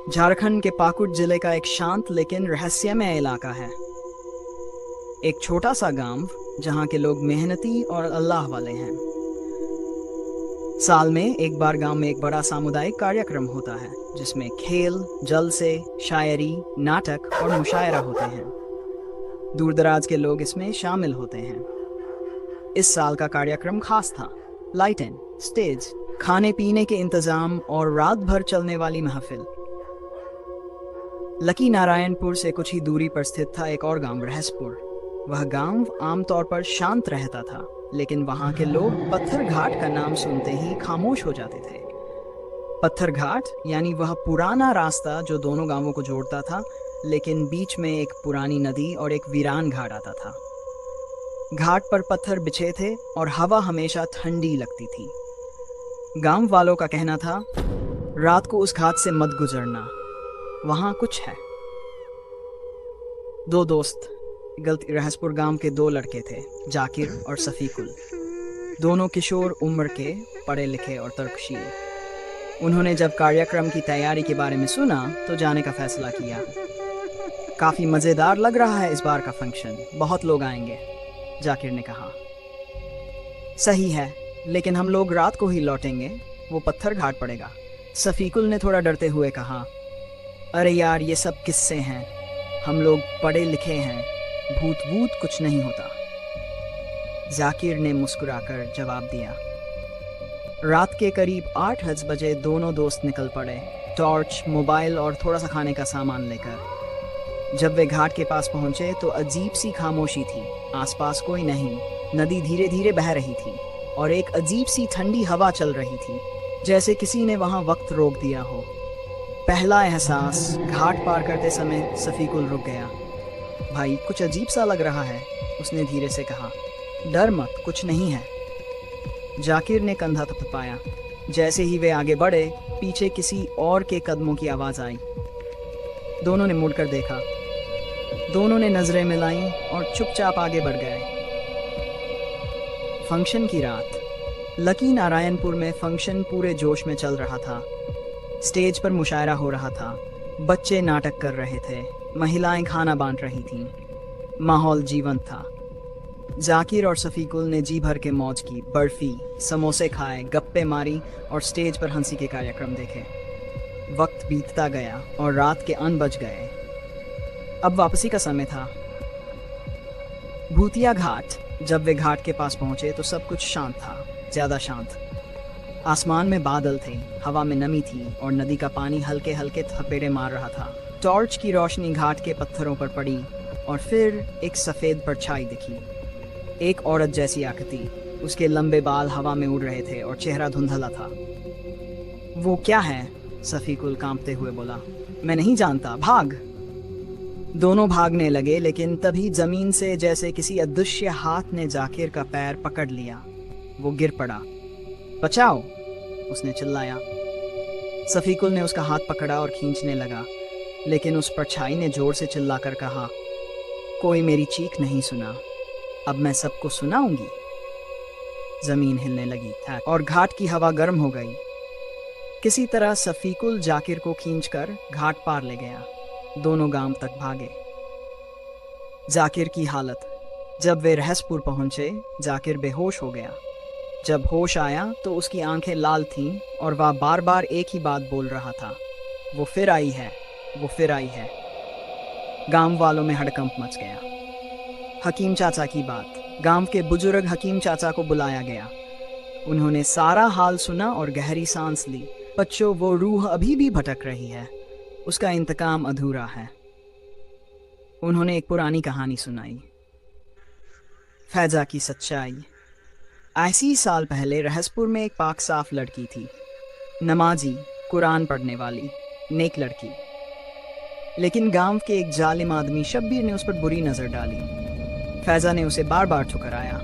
झारखंड के पाकुड़ जिले का एक शांत लेकिन रहस्यमय इलाका है। एक छोटा सा गांव जहां के लोग मेहनती और अल्लाह वाले हैं। साल में एक बार गांव में एक बड़ा सामुदायिक कार्यक्रम होता है जिसमें खेल, जलसे, शायरी, नाटक और मुशायरा होते हैं। दूर दराज के लोग इसमें शामिल होते हैं। इस साल का कार्यक्रम खास था। लाइटें, स्टेज, खाने पीने के इंतजाम और रात भर चलने वाली महफिल। लकी नारायणपुर से कुछ ही दूरी पर स्थित था एक और गांव, रहसपुर। वह गांव आमतौर पर शांत रहता था, लेकिन वहां के लोग पत्थर घाट का नाम सुनते ही खामोश हो जाते थे। पत्थर घाट यानी वह पुराना रास्ता जो दोनों गांवों को जोड़ता था, लेकिन बीच में एक पुरानी नदी और एक वीरान घाट आता था। घाट पर पत्थर बिछे थे और हवा हमेशा ठंडी लगती थी। गांव वालों का कहना था, रात को उस घाट से मत गुजरना, वहां कुछ है। दो दोस्त गलती रहसपुर गांव के दो लड़के थे, जाकिर और सफीकुल। दोनों किशोर उम्र के, पढ़े लिखे और तर्कशील। उन्होंने जब कार्यक्रम की तैयारी के बारे में सुना तो जाने का फैसला किया। काफी मजेदार लग रहा है इस बार का फंक्शन, बहुत लोग आएंगे, जाकिर ने कहा। सही है, लेकिन हम लोग रात को ही लौटेंगे, वो पत्थर घाट पड़ेगा, सफीकुल ने थोड़ा डरते हुए कहा। अरे यार, ये सब किस्से हैं, हम लोग पढ़े लिखे हैं, भूत भूत कुछ नहीं होता, जाकिर ने मुस्कुराकर जवाब दिया। रात के करीब 8 बजे दोनों दोस्त निकल पड़े, टॉर्च, मोबाइल और थोड़ा सा खाने का सामान लेकर। जब वे घाट के पास पहुंचे तो अजीब सी खामोशी थी। आसपास कोई नहीं, नदी धीरे धीरे बह रही थी और एक अजीब सी ठंडी हवा चल रही थी, जैसे किसी ने वहां वक्त रोक दिया हो। पहला एहसास, घाट पार करते समय सफीकुल रुक गया। भाई, कुछ अजीब सा लग रहा है, उसने धीरे से कहा। डर मत, कुछ नहीं है, जाकिर ने कंधा थपथपाया। जैसे ही वे आगे बढ़े, पीछे किसी और के कदमों की आवाज आई। दोनों ने मुड़कर देखा। दोनों ने नजरें मिलाईं और चुपचाप आगे बढ़ गए। फंक्शन की रात। लकी नारायणपुर में फंक्शन पूरे जोश में चल रहा था। स्टेज पर मुशायरा हो रहा था, बच्चे नाटक कर रहे थे, महिलाएं खाना बांट रही थीं। माहौल जीवंत था। जाकिर और सफीकुल ने जी भर के मौज की, बर्फी, समोसे खाए, गप्पे मारी और स्टेज पर हंसी के कार्यक्रम देखे। वक्त बीतता गया और रात के 9 बज गए। अब वापसी का समय था। भूतिया घाट। जब वे घाट के पास पहुंचे तो सब कुछ शांत था, ज्यादा शांत। आसमान में बादल थे, हवा में नमी थी और नदी का पानी हल्के हल्के थपेड़े मार रहा था। टॉर्च की रोशनी घाट के पत्थरों पर पड़ी और फिर एक सफेद परछाई दिखी। एक औरत जैसी आकृति, उसके लंबे बाल हवा में उड़ रहे थे और चेहरा धुंधला था। वो क्या है? सफीकुल कांपते हुए बोला। मैं नहीं जानता, भाग। दोनों भागने लगे, लेकिन तभी जमीन से जैसे किसी अदृश्य हाथ ने जाकिर का पैर पकड़ लिया। वो गिर पड़ा। बचाओ, उसने चिल्लाया। सफीकुल ने उसका हाथ पकड़ा और खींचने लगा, लेकिन उस परछाई ने जोर से चिल्लाकर कहा, कोई मेरी चीख नहीं सुना, अब मैं सबको सुनाऊंगी। जमीन हिलने लगी और घाट की हवा गर्म हो गई। किसी तरह सफीकुल जाकिर को खींचकर घाट पार ले गया। दोनों गांव तक भागे। जाकिर की हालत। जब वे रहसपुर पहुंचे, जाकिर बेहोश हो गया। जब होश आया तो उसकी आंखें लाल थीं और वह बार बार एक ही बात बोल रहा था, वो फिर आई है, वो फिर आई है। गांव वालों में हड़कंप मच गया। हकीम चाचा की बात। गांव के बुजुर्ग हकीम चाचा को बुलाया गया। उन्होंने सारा हाल सुना और गहरी सांस ली। बच्चों, वो रूह अभी भी भटक रही है, उसका इंतकाम अधूरा है। उन्होंने एक पुरानी कहानी सुनाई, फैजा की सच्चाई। ऐसी साल पहले रहसपुर में एक पाक साफ लड़की थी, नमाजी, कुरान पढ़ने वाली, नेक लड़की। लेकिन गांव के एक जालिम आदमी शब्बीर ने उस पर बुरी नजर डाली। फैजा ने उसे बार बार ठुकराया।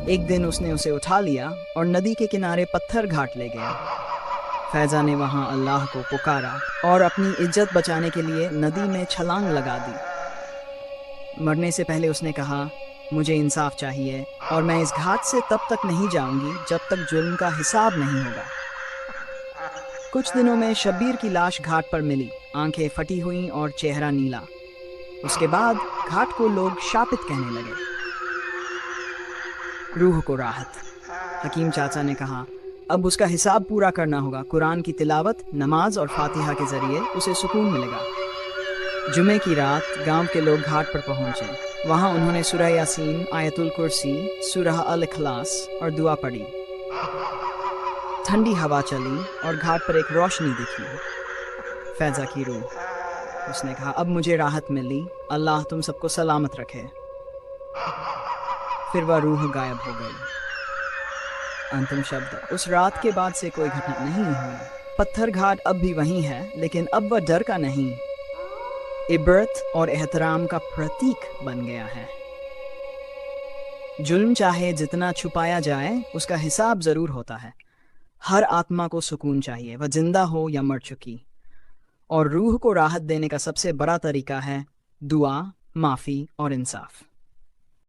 एक दिन उसने उसे उठा लिया और नदी के किनारे पत्थर घाट ले गया। फैजा ने वहां अल्लाह को पुकारा और अपनी इज्जत बचाने के लिए नदी में छलांग लगा दी। मरने से पहले उसने कहा, मुझे इंसाफ चाहिए और मैं इस घाट से तब तक नहीं जाऊंगी जब तक जुल्म का हिसाब नहीं होगा। कुछ दिनों में शब्बीर की लाश घाट पर मिली। आंखें फटी हुई और चेहरा नीला। उसके बाद घाट को लोग शापित कहने लगे। रूह को राहत। हकीम चाचा ने कहा, अब उसका हिसाब पूरा करना होगा। कुरान की तिलावत, नमाज और फातिहा के जरिए उसे सुकून मिलेगा। जुमे की रात गांव के लोग घाट पर पहुंचे। वहां उन्होंने सूरह यासीन, आयतुल कुर्सी, सूरह अल इखलास और दुआ पढ़ी। ठंडी हवा चली और घाट पर एक रोशनी दिखी। फैजा की रूह। उसने कहा, अब मुझे राहत मिली, अल्लाह तुम सबको सलामत रखे। फिर वह रूह गायब हो गई। अंतिम शब्द। उस रात के बाद से कोई घटना नहीं हुई। पत्थर घाट अब भी वहीं है, लेकिन अब वह डर का नहीं, इबरत और एहतराम का प्रतीक बन गया है। जुल्म चाहे जितना छुपाया जाए, उसका हिसाब जरूर होता है। हर आत्मा को सुकून चाहिए, वह जिंदा हो या मर चुकी। और रूह को राहत देने का सबसे बड़ा तरीका है दुआ, माफ़ी और इंसाफ।